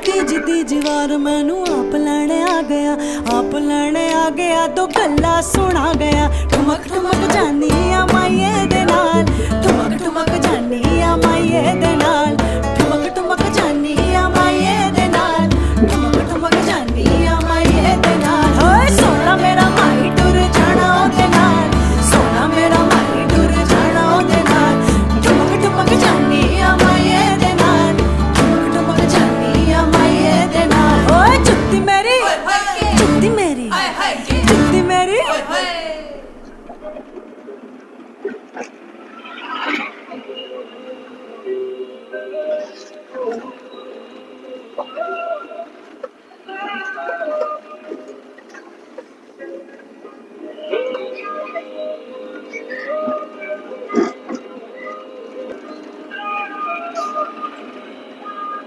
तीजी तीजी वार मैनू आप लैने आ गया, आप लैने आ गया तो गल्ला सुना गया। ठुमक ठुमक जानी आ माइये दे नाल, ठुमक ठुमक जानी आ माइये दे नाल, ठुमक ठुमक जानी आ माइये दे नाल, ठुमक ठुमक जानी आ माइये दे नाल। होए सोना मेरा माई टुर जाना ओदे नाल, सोना मेरा माई टुर जाना ओदे नाल, ठुमक ठुमक जानी आ माइये दे नाल, ठुमक ठुमक जानी आ माइये दे नाल। ओए जुत्ती मेरी, जुत्ती मेरी, जुत्ती मेरी। Oh.